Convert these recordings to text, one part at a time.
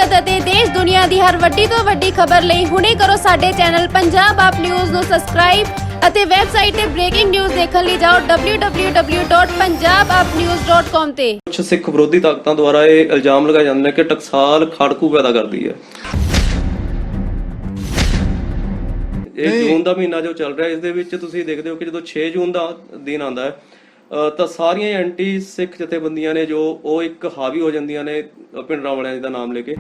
ਸਿੱਖਿਅਤ ਅਤੇ ਦੇਸ਼ ਦੁਨੀਆ ਦੀ ਹਰ ਵੱਡੀ ਤੋਂ ਵੱਡੀ ਖਬਰ ਲਈ ਹੁਣੇ ਕਰੋ ਸਾਡੇ ਚੈਨਲ ਪੰਜਾਬ ਆਪ ਨਿਊਜ਼ ਨੂੰ ਸਬਸਕ੍ਰਾਈਬ ਅਤੇ ਵੈਬਸਾਈਟ ਤੇ ਬ੍ਰੇਕਿੰਗ ਨਿਊਜ਼ ਦੇਖਣ ਲਈ ਜਾਓ www.punjabapnews.com ਤੇ। ਕੁਝ ਸਿੱਖ ਵਿਰੋਧੀ ਤਾਕਤਾਂ ਦੁਆਰਾ ਇਹ ਇਲਜ਼ਾਮ ਲਗਾਏ ਜਾਂਦੇ ਨੇ ਕਿ ਟਕਸਾਲ ਖਾੜਕੂ ਪੈਦਾ ਕਰਦੀ ਹੈ। ਇਹ ਜੂਨ ਦਾ ਮਹੀਨਾ ਜੋ ਚੱਲ ਰਿਹਾ, ਇਸ ਦੇ ਵਿੱਚ ਤੁਸੀਂ ਦੇਖਦੇ ਹੋ ਕਿ ਜਦੋਂ 6 ਜੂਨ ਦਾ ਦਿਨ ਆਉਂਦਾ ਹੈ ਤਾਂ ਸਾਰੀਆਂ ਐਂਟੀ ਸਿੱਖ ਜਥੇਬੰਦੀਆਂ ਨੇ ਜੋ ਉਹ ਇੱਕ ਹਾਵੀ ਹੋ ਜਾਂਦੀਆਂ ਨੇ ਪਿੰਡਰਾਂ ਵਾਲਿਆਂ ਦਾ ਨਾਮ ਲੈ ਕੇ।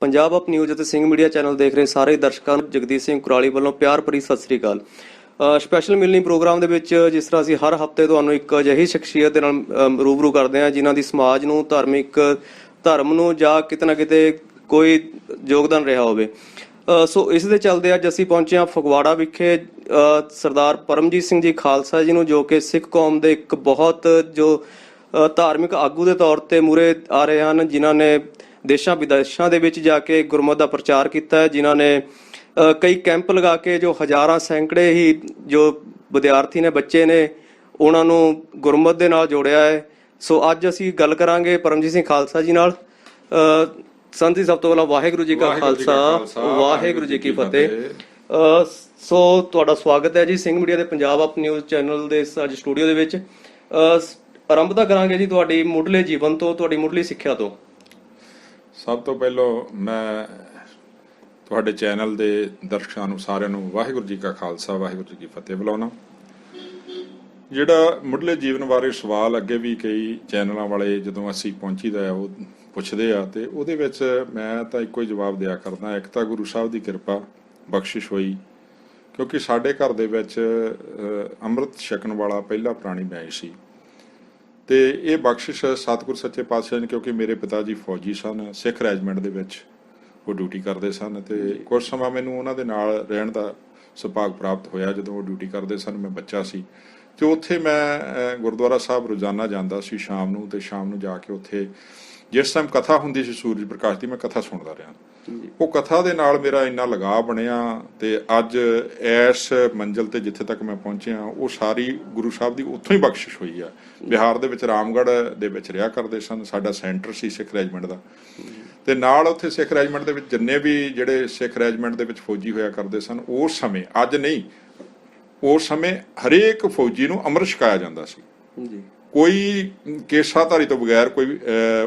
ਪੰਜਾਬ ਆਪ ਨਿਊਜ਼ ਅਤੇ ਸਿੰਘ ਮੀਡੀਆ ਚੈਨਲ ਦੇਖ ਰਹੇ ਸਾਰੇ ਦਰਸ਼ਕਾਂ ਨੂੰ ਜਗਦੀਪ ਸਿੰਘ ਕੁਰਾਲੀ ਵੱਲੋਂ ਪਿਆਰ ਭਰੀ ਸਤਿ ਸ੍ਰੀ ਅਕਾਲ। ਸਪੈਸ਼ਲ ਮਿਲਣੀ ਪ੍ਰੋਗਰਾਮ ਦੇ ਵਿੱਚ ਜਿਸ ਤਰ੍ਹਾਂ ਅਸੀਂ ਹਰ ਹਫ਼ਤੇ ਤੁਹਾਨੂੰ ਇੱਕ ਅਜਿਹੀ ਸ਼ਖਸੀਅਤ ਦੇ ਨਾਲ ਰੂਬਰੂ ਕਰਦੇ ਹਾਂ ਜਿਨ੍ਹਾਂ ਦੀ ਸਮਾਜ ਨੂੰ ਧਰਮ ਨੂੰ ਜਾਂ ਕਿਤੇ ਨਾ ਕਿਤੇ ਕੋਈ ਯੋਗਦਾਨ ਰਿਹਾ ਹੋਵੇ। ਸੋ ਇਸ ਦੇ ਚੱਲਦੇ ਅੱਜ ਅਸੀਂ ਪਹੁੰਚੇ ਹਾਂ ਫਗਵਾੜਾ ਵਿਖੇ ਸਰਦਾਰ ਪਰਮਜੀਤ ਸਿੰਘ ਜੀ ਖਾਲਸਾ ਜੀ ਨੂੰ, ਜੋ ਕਿ ਸਿੱਖ ਕੌਮ ਦੇ ਇੱਕ ਬਹੁਤ ਜੋ ਧਾਰਮਿਕ ਆਗੂ ਦੇ ਤੌਰ ਤੇ ਮੂਹਰੇ ਆ ਰਹੇ ਹਨ, ਜਿਨ੍ਹਾਂ ਨੇ ਦੇਸ਼ਾਂ ਵਿਦੇਸ਼ਾਂ ਦੇ ਵਿੱਚ ਜਾ ਕੇ ਗੁਰਮਤਿ ਦਾ ਪ੍ਰਚਾਰ ਕੀਤਾ ਹੈ, ਜਿਨ੍ਹਾਂ ਨੇ ਕਈ ਕੈਂਪ ਲਗਾ ਕੇ ਜੋ ਹਜ਼ਾਰਾਂ ਸੈਂਕੜੇ ਹੀ ਜੋ ਵਿਦਿਆਰਥੀ ਨੇ, ਬੱਚੇ ਨੇ, ਉਹਨਾਂ ਨੂੰ ਗੁਰਮਤਿ ਦੇ ਨਾਲ ਜੋੜਿਆ ਹੈ। ਸੋ ਅੱਜ ਅਸੀਂ ਗੱਲ ਕਰਾਂਗੇ ਪਰਮਜੀਤ ਸਿੰਘ ਖਾਲਸਾ ਜੀ ਨਾਲ। ਸੰਤ ਜੀ, ਸਭ ਤੋਂ ਪਹਿਲਾਂ ਵਾਹਿਗੁਰੂ ਜੀ ਕਾ ਖਾਲਸਾ, ਵਾਹਿਗੁਰੂ ਜੀ ਕੀ ਫਤਿਹ। ਸੋ ਤੁਹਾਡਾ ਸਵਾਗਤ ਹੈ ਜੀ ਸਿੰਘ ਮੀਡੀਆ ਦੇ ਪੰਜਾਬ ਆਪ ਨਿਊਜ਼ ਚੈਨਲ ਦੇ ਅੱਜ ਸਟੂਡੀਓ ਦੇ ਵਿੱਚ। ਆਰੰਭਤਾ ਕਰਾਂਗੇ ਜੀ ਤੁਹਾਡੀ ਮੁੱਢਲੇ ਜੀਵਨ ਤੋਂ, ਤੁਹਾਡੀ ਮੁੱਢਲੀ ਸਿੱਖਿਆ ਤੋਂ। ਸਭ ਤੋਂ ਪਹਿਲਾਂ ਮੈਂ ਤੁਹਾਡੇ ਚੈਨਲ ਦੇ ਦਰਸ਼ਕਾਂ ਨੂੰ ਸਾਰਿਆਂ ਨੂੰ ਵਾਹਿਗੁਰੂ ਜੀ ਕਾ ਖਾਲਸਾ, ਵਾਹਿਗੁਰੂ ਜੀ ਕੀ ਫਤਿਹ ਬੁਲਾਉਣਾ। ਜਿਹੜਾ ਮੁੱਢਲੇ ਜੀਵਨ ਬਾਰੇ ਸਵਾਲ ਅੱਗੇ ਵੀ ਕਈ ਚੈਨਲਾਂ ਵਾਲੇ ਜਦੋਂ ਅਸੀਂ ਪਹੁੰਚੀਦਾ ਆ ਉਹ ਪੁੱਛਦੇ ਆ, ਤੇ ਉਹਦੇ ਵਿੱਚ ਮੈਂ ਤਾਂ ਇੱਕੋ ਹੀ ਜਵਾਬ ਦਿਆ ਕਰਦਾ, ਇੱਕ ਤਾਂ ਗੁਰੂ ਸਾਹਿਬ ਦੀ ਕਿਰਪਾ ਬਖਸ਼ਿਸ਼ ਹੋਈ, ਕਿਉਂਕਿ ਸਾਡੇ ਘਰ ਦੇ ਵਿੱਚ ਅੰਮ੍ਰਿਤ ਛਕਣ ਵਾਲਾ ਪਹਿਲਾ ਪ੍ਰਾਣੀ ਮੈਂ ਹੀ ਸੀ। ਤੇ ਇਹ ਬਖਸ਼ਿਸ਼ ਸਤਿਗੁਰ ਸੱਚੇ ਪਾਤਸ਼ਾਹ ਨੇ, ਕਿਉਂਕਿ ਮੇਰੇ ਪਿਤਾ ਜੀ ਫੌਜੀ ਸਨ, ਸਿੱਖ ਰੈਜੀਮੈਂਟ ਦੇ ਵਿੱਚ ਉਹ ਡਿਊਟੀ ਕਰਦੇ ਸਨ, ਤੇ ਕੁਝ ਸਮਾਂ ਮੈਨੂੰ ਉਹਨਾਂ ਦੇ ਨਾਲ ਰਹਿਣ ਦਾ ਸੁਭਾਗ ਪ੍ਰਾਪਤ ਹੋਇਆ। ਜਦੋਂ ਉਹ ਡਿਊਟੀ ਕਰਦੇ ਸਨ ਮੈਂ ਬੱਚਾ ਸੀ, ਤੇ ਉੱਥੇ ਮੈਂ ਗੁਰਦੁਆਰਾ ਸਾਹਿਬ ਰੋਜ਼ਾਨਾ ਜਾਂਦਾ ਸੀ ਸ਼ਾਮ ਨੂੰ, ਤੇ ਸ਼ਾਮ ਨੂੰ ਜਾ ਕੇ ਉੱਥੇ ਜਿਸ ਟਾਈਮ ਕਥਾ ਹੁੰਦੀ ਸੀ ਸੂਰਜ ਪ੍ਰਕਾਸ਼ ਦੀ, ਮੈਂ ਕਥਾ ਸੁਣਦਾ ਰਿਹਾ। ਉਹ ਕਥਾ ਦੇ ਨਾਲ ਮੇਰਾ ਇੰਨਾ ਲਗਾਅ ਬਣਿਆ, ਤੇ ਅੱਜ ਇਸ ਮੰਜ਼ਿਲ ਤੇ ਜਿੱਥੇ ਤੱਕ ਮੈਂ ਪਹੁੰਚਿਆ ਉਹ ਸਾਰੀ ਗੁਰੂ ਸਾਹਿਬ ਦੀ ਉੱਥੋਂ ਹੀ ਬਖਸ਼ਿਸ਼ ਹੋਈ ਆ। ਬਿਹਾਰ ਦੇ ਵਿੱਚ ਰਾਮਗੜ੍ਹ ਦੇ ਵਿੱਚ ਰਿਹਾ ਕਰਦੇ ਸਨ, ਸਾਡਾ ਸੈਂਟਰ ਸੀ ਸਿੱਖ ਰੈਜੀਮੈਂਟ ਦਾ, ਤੇ ਨਾਲ ਉੱਥੇ ਸਿੱਖ ਰੈਜੀਮੈਂਟ ਦੇ ਵਿੱਚ ਜਿੰਨੇ ਵੀ ਜਿਹੜੇ ਸਿੱਖ ਰੈਜੀਮੈਂਟ ਦੇ ਵਿੱਚ ਫੌਜੀ ਹੋਇਆ ਕਰਦੇ ਸਨ ਉਸ ਸਮੇਂ, ਅੱਜ ਨਹੀਂ, ਉਸ ਸਮੇਂ ਹਰੇਕ ਫੌਜੀ ਨੂੰ ਅੰਮ੍ਰਿਤ ਛਕਾਇਆ ਜਾਂਦਾ ਸੀ। ਕੋਈ ਕੇਸਾਧਾਰੀ ਤੋਂ ਬਗੈਰ ਕੋਈ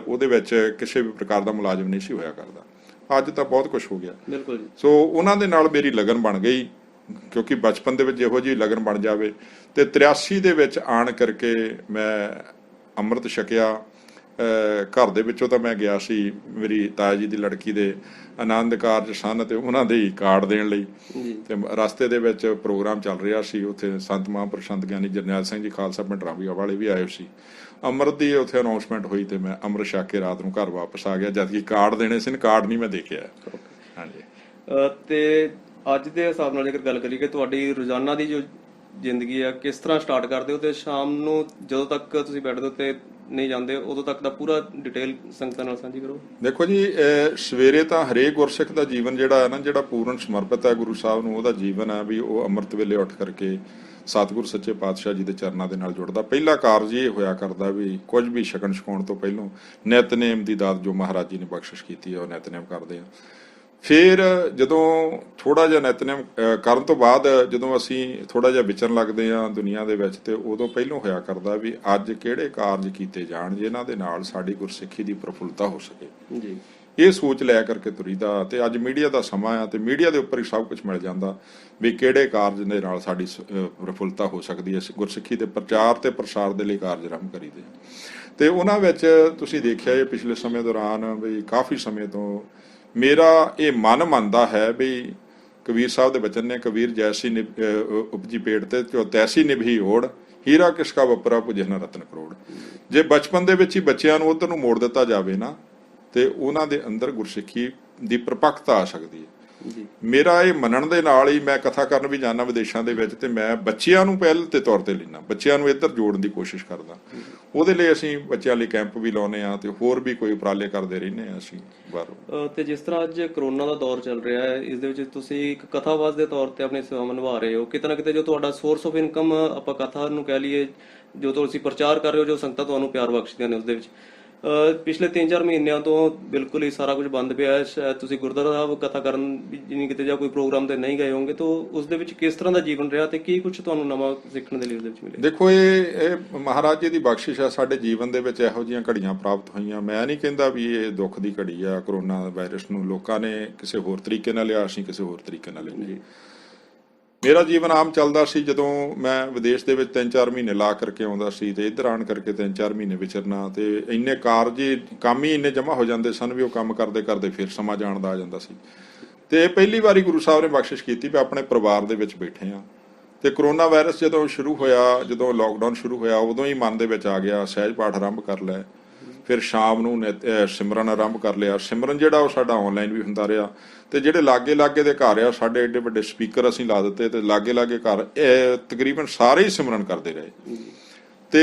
ਉਹਦੇ ਵਿੱਚ ਕਿਸੇ ਵੀ ਪ੍ਰਕਾਰ ਦਾ ਮੁਲਾਜ਼ਮ ਨਹੀਂ ਸੀ ਹੋਇਆ ਕਰਦਾ। ਅੱਜ ਤਾਂ ਬਹੁਤ ਕੁਝ ਹੋ ਗਿਆ। ਬਿਲਕੁਲ ਜੀ। ਸੋ ਉਹਨਾਂ ਦੇ ਨਾਲ ਮੇਰੀ ਲਗਨ ਬਣ ਗਈ, ਕਿਉਂਕਿ ਬਚਪਨ ਦੇ ਵਿੱਚ ਇਹੋ ਜਿਹੀ ਲਗਨ ਬਣ ਜਾਵੇ। ਤੇ 83 ਦੇ ਵਿੱਚ ਆਣ ਕਰਕੇ ਮੈਂ ਅੰਮ੍ਰਿਤ ਛਕਿਆ। ਘਰ ਦੇ ਵਿੱਚੋਂ ਤਾਂ ਮੈਂ ਗਿਆ ਸੀ, ਮੇਰੀ ਤਾਇਆ ਜੀ ਦੀ ਲੜਕੀ ਦੇ ਆਨੰਦ ਕਾਰਜ ਸਨ, ਤੇ ਉਹਨਾਂ ਦੇ ਕਾਰਡ ਦੇਣ ਲਈ, ਤੇ ਰਸਤੇ ਦੇ ਵਿੱਚ ਪ੍ਰੋਗਰਾਮ ਚੱਲ ਰਿਹਾ ਸੀ, ਉੱਥੇ ਸੰਤ ਮਹਾਂਪੁਰਸ਼ ਸੰਤ ਗਿਆਨੀ ਜਰਨੈਲ ਸਿੰਘ ਜੀ ਖਾਲਸਾ ਭਿੰਡਰਾਂ ਵਾਲੇ ਵੀ ਆਏ ਸੀ। ਅੰਮ੍ਰਿਤ ਦੀ ਉੱਥੇ ਅਨਾਉਂਸਮੈਂਟ ਹੋਈ, ਤੇ ਮੈਂ ਅੰਮ੍ਰਿਤ ਛਕ ਕੇ ਰਾਤ ਨੂੰ ਘਰ ਵਾਪਸ ਆ ਗਿਆ, ਜਦਕਿ ਕਾਰਡ ਦੇਣੇ ਸੀ, ਕਾਰਡ ਨਹੀਂ ਮੈਂ ਦੇ ਕੇ ਆਇਆ। ਹਾਂਜੀ। ਤੇ ਅੱਜ ਦੇ ਹਿਸਾਬ ਨਾਲ ਜੇਕਰ ਗੱਲ ਕਰੀਏ ਕਿ ਤੁਹਾਡੀ ਰੋਜ਼ਾਨਾ ਦੀ ਜੋ ਜ਼ਿੰਦਗੀ ਆ, ਕਿਸ ਤਰ੍ਹਾਂ ਸਟਾਰਟ ਕਰਦੇ ਹੋ, ਤੇ ਸ਼ਾਮ ਨੂੰ ਜਦੋਂ ਤੱਕ ਤੁਸੀਂ ਬੈੱਡ ਦੇ ਉੱਤੇ ਨਹੀਂ ਜਾਂਦੇ ਉਦੋਂ ਤੱਕ ਦਾ ਪੂਰਾ ਡਿਟੇਲ ਸੰਗਤਾਂ ਨਾਲ ਸਾਂਝੀ ਕਰੋ। ਦੇਖੋ ਜੀ, ਸਵੇਰੇ ਤਾਂ ਹਰੇਕ ਗੁਰਸਿੱਖ ਦਾ ਜੀਵਨ ਜਿਹੜਾ ਹੈ ਨਾ, ਜਿਹੜਾ ਪੂਰਨ ਸਮਰਪਿਤ ਹੈ ਗੁਰੂ ਸਾਹਿਬ ਨੂੰ, ਉਹਦਾ ਜੀਵਨ ਹੈ ਵੀ ਉਹ ਅੰਮ੍ਰਿਤ ਵੇਲੇ ਉੱਠ ਕਰਕੇ ਸਤਿਗੁਰ ਸੱਚੇ ਪਾਤਸ਼ਾਹ ਜੀ ਦੇ ਚਰਨਾਂ ਦੇ ਨਾਲ ਜੁੜਦਾ। ਪਹਿਲਾ ਕਾਰਜ ਇਹ ਹੋਇਆ ਕਰਦਾ ਵੀ ਕੁਝ ਵੀ ਛਕਣ ਛਕਾਉਣ ਤੋਂ ਪਹਿਲਾਂ ਨਿਤਨੇਮ ਦੀ ਦਾਤ ਜੋ ਮਹਾਰਾਜ ਜੀ ਨੇ ਬਖਸ਼ਿਸ਼ ਕੀਤੀ ਹੈ ਉਹ ਨਿਤਨੇਮ ਕਰਦੇ ਆ। ਫਿਰ ਜਦੋਂ ਥੋੜਾ ਜਿਹਾ ਨਿਤਨੇਮ ਕਰਨ ਤੋਂ ਬਾਅਦ ਜਦੋਂ ਅਸੀਂ ਥੋੜਾ ਜਿਹਾ ਵਿਚਰਨ ਲੱਗਦੇ ਹਾਂ ਦੁਨੀਆ ਦੇ ਵਿੱਚ, ਤੇ ਉਦੋਂ ਪਹਿਲਾਂ ਹੋਇਆ ਕਰਦਾ ਵੀ ਅੱਜ ਕਿਹੜੇ ਕਾਰਜ ਕੀਤੇ ਜਾਣ ਜਿਨ੍ਹਾਂ ਦੇ ਨਾਲ ਸਾਡੀ ਗੁਰਸਿੱਖੀ ਦੀ ਪ੍ਰਫੁੱਲਤਾ ਹੋ ਸਕੇ ਜੀ। ਇਹ ਸੋਚ ਲੈ ਕਰਕੇ ਤੁਰੀਦਾ। ਤੇ ਅੱਜ ਮੀਡੀਆ ਦਾ ਸਮਾਂ ਆ, ਤੇ ਮੀਡੀਆ ਦੇ ਉੱਪਰ ਹੀ ਸਭ ਕੁਝ ਮਿਲ ਜਾਂਦਾ ਵੀ ਕਿਹੜੇ ਕਾਰਜ ਦੇ ਨਾਲ ਸਾਡੀ ਪ੍ਰਫੁੱਲਤਾ ਹੋ ਸਕਦੀ ਹੈ। ਗੁਰਸਿੱਖੀ ਦੇ ਪ੍ਰਚਾਰ ਤੇ ਪ੍ਰਸਾਰ ਦੇ ਲਈ ਕਾਰਜ ਆਰੰਭ ਕਰੀਦੇ। ਤੇ ਉਹਨਾਂ ਵਿੱਚ ਤੁਸੀਂ ਦੇਖਿਆ ਇਹ ਪਿਛਲੇ ਸਮੇਂ ਦੌਰਾਨ ਵੀ ਕਾਫੀ ਸਮੇਂ ਤੋਂ ਮੇਰਾ ਇਹ ਮਨ ਮੰਨਦਾ ਹੈ ਵੀ ਕਬੀਰ ਸਾਹਿਬ ਦੇ ਬਚਨ ਨੇ, ਕਬੀਰ ਜੈਸੀ ਉਪਜੀ ਪੇਟ ਤੇ ਤੈਸੀ ਨਿਭੀ ਓੜ, ਹੀਰਾ ਕਿਸਕਾ ਵਪਰਾ ਪੁਜੇ ਨਾ ਰਤਨ ਕਰੋੜ। ਜੇ ਬਚਪਨ ਦੇ ਵਿੱਚ ਹੀ ਬੱਚਿਆਂ ਨੂੰ ਉਧਰ ਨੂੰ ਮੋੜ ਦਿੱਤਾ ਜਾਵੇ ਨਾ, ਤੇ ਉਹਨਾਂ ਦੇ ਅੰਦਰ ਗੁਰਸਿੱਖੀ ਦੀ ਪ੍ਰਪੱਕਤਾ ਆ ਸਕਦੀ ਹੈ। ਮੇਰਾ ਇਹ ਮੰਨਣ ਦੇ ਨਾਲ ਹੀ ਮੈਂ ਕਥਾ ਕਰਨ ਵੀ ਜਾਂਦਾ ਵਿਦੇਸ਼ਾਂ ਦੇ ਵਿੱਚ, ਤੇ ਮੈਂ ਬੱਚਿਆਂ ਨੂੰ ਪਹਿਲ ਤੇ ਤੌਰ ਤੇ ਲੈਣਾ, ਬੱਚਿਆਂ ਨੂੰ ਇੱਧਰ ਜੋੜਨ ਦੀ ਕੋਸ਼ਿਸ਼ ਕਰਦਾ। ਉਹਦੇ ਲਈ ਅਸੀਂ ਬੱਚਿਆਂ ਲਈ ਕੈਂਪ ਵੀ ਲਾਉਨੇ ਆ, ਤੇ ਹੋਰ ਵੀ ਕੋਈ ਉਪਰਾਲੇ ਕਰਦੇ ਰਹਿੰਦੇ ਆ ਅਸੀਂ ਬਾਹਰੋਂ। ਤੇ ਜਿਸ ਤਰ੍ਹਾਂ ਅੱਜ ਕਰੋਨਾ ਦਾ ਦੌਰ ਚੱਲ ਰਿਹਾ ਹੈ, ਇਸ ਦੇ ਵਿੱਚ ਤੁਸੀਂ ਇੱਕ ਕਥਾਵਾਸ ਦੇ ਤੌਰ ਤੇ ਆਪਣੀ ਸੇਵਾਵਾਂ ਨਿਭਾ ਰਹੇ ਹੋ। ਕਿਤੇ ਨਾ ਕਿਤੇ ਜੋ ਤੁਹਾਡਾ ਸੋਰਸ ਆਫ ਇਨਕਮ ਆਪਾਂ ਕਥਾ ਨੂੰ ਕਹਿ ਲਈਏ, ਜੋ ਤੁਸੀਂ ਪ੍ਰਚਾਰ ਕਰ ਰਹੇ ਹੋ, ਜੋ ਸੰਗਤਾਂ ਤੁਹਾਨੂੰ ਪਿਆਰ ਬਖਸ਼ਦੀਆਂ ਨੇ, ਉਸ ਦੇ ਵਿੱਚ ਪਿਛਲੇ 3-4 ਮਹੀਨਿਆਂ ਤੋਂ ਬਿਲਕੁਲ ਹੀ ਸਾਰਾ ਕੁਝ ਬੰਦ ਪਿਆ ਹੈ। ਸ਼ਾਇਦ ਤੁਸੀਂ ਗੁਰਦੁਆਰਾ ਸਾਹਿਬ ਕਥਾ ਕਰਨ ਵੀ ਜਿਵੇਂ ਕਿਤੇ ਜਾਂ ਕੋਈ ਪ੍ਰੋਗਰਾਮ ਤੇ ਨਹੀਂ ਗਏ ਹੋਵੋਗੇ, ਤਾਂ ਉਸ ਦੇ ਵਿੱਚ ਕਿਸ ਤਰ੍ਹਾਂ ਦਾ ਜੀਵਨ ਰਿਹਾ ਤੇ ਕੀ ਕੁਝ ਤੁਹਾਨੂੰ ਨਵਾਂ ਸਿੱਖਣ ਦੇ ਲਈ ਉਸ ਦੇ ਵਿੱਚ ਮਿਲਿਆ? ਦੇਖੋ, ਇਹ ਮਹਾਰਾਜ ਜੀ ਦੀ ਬਖਸ਼ਿਸ਼ ਆ। ਸਾਡੇ ਜੀਵਨ ਦੇ ਵਿੱਚ ਇਹੋ ਜਿਹੀਆਂ ਘੜੀਆਂ ਪ੍ਰਾਪਤ ਹੋਈਆਂ। ਮੈਂ ਨਹੀਂ ਕਹਿੰਦਾ ਵੀ ਇਹ ਦੁੱਖ ਦੀ ਘੜੀ ਆ। ਕਰੋਨਾ ਵਾਇਰਸ ਨੂੰ ਲੋਕਾਂ ਨੇ ਕਿਸੇ ਹੋਰ ਤਰੀਕੇ ਨਾਲ ਲਿਆ, ਅਸੀਂ ਕਿਸੇ ਹੋਰ ਤਰੀਕੇ ਨਾਲ ਲਿਆ। ਮੇਰਾ ਜੀਵਨ ਆਮ ਚੱਲਦਾ ਸੀ। ਜਦੋਂ ਮੈਂ ਵਿਦੇਸ਼ ਦੇ ਵਿੱਚ 3-4 ਮਹੀਨੇ ਲਾ ਕਰਕੇ ਆਉਂਦਾ ਸੀ ਤੇ ਇੱਧਰ ਆਣ ਕਰਕੇ 3-4 ਮਹੀਨੇ ਵਿਚਰਨਾ, ਤੇ ਇੰਨੇ ਕਾਰਜ ਕੰਮ ਹੀ ਇੰਨੇ ਜਮ੍ਹਾਂ ਹੋ ਜਾਂਦੇ ਸਨ ਵੀ ਉਹ ਕੰਮ ਕਰਦੇ ਕਰਦੇ ਫਿਰ ਸਮਾਂ ਜਾਣ ਦਾ ਆ ਜਾਂਦਾ ਸੀ। ਤੇ ਪਹਿਲੀ ਵਾਰੀ ਗੁਰੂ ਸਾਹਿਬ ਨੇ ਬਖਸ਼ਿਸ਼ ਕੀਤੀ ਵੀ ਆਪਣੇ ਪਰਿਵਾਰ ਦੇ ਵਿੱਚ ਬੈਠੇ ਆ। ਤੇ ਕਰੋਨਾ ਵਾਇਰਸ ਜਦੋਂ ਸ਼ੁਰੂ ਹੋਇਆ, ਜਦੋਂ ਲਾਕਡਾਊਨ ਸ਼ੁਰੂ ਹੋਇਆ, ਉਦੋਂ ਹੀ ਮਨ ਦੇ ਵਿੱਚ ਆ ਗਿਆ ਸਹਿਜ ਪਾਠ ਆਰੰਭ ਕਰ ਲਿਆ। ਫਿਰ ਸ਼ਾਮ ਨੂੰ ਸਿਮਰਨ ਆਰੰਭ ਕਰ ਲਿਆ। ਸਿਮਰਨ ਜਿਹੜਾ ਉਹ ਸਾਡਾ ਆਨਲਾਈਨ ਵੀ ਹੁੰਦਾ ਰਿਹਾ। ਤੇ ਜਿਹੜੇ ਲਾਗੇ ਦੇ ਘਰ ਆ, ਸਾਡੇ ਏਡੇ ਵੱਡੇ ਸਪੀਕਰ ਅਸੀਂ ਲਾ ਦਿੱਤੇ ਤੇ ਲਾਗੇ ਘਰ ਤਕਰੀਬਨ ਸਾਰੇ ਹੀ ਸਿਮਰਨ ਕਰਦੇ ਰਹੇ। ਤੇ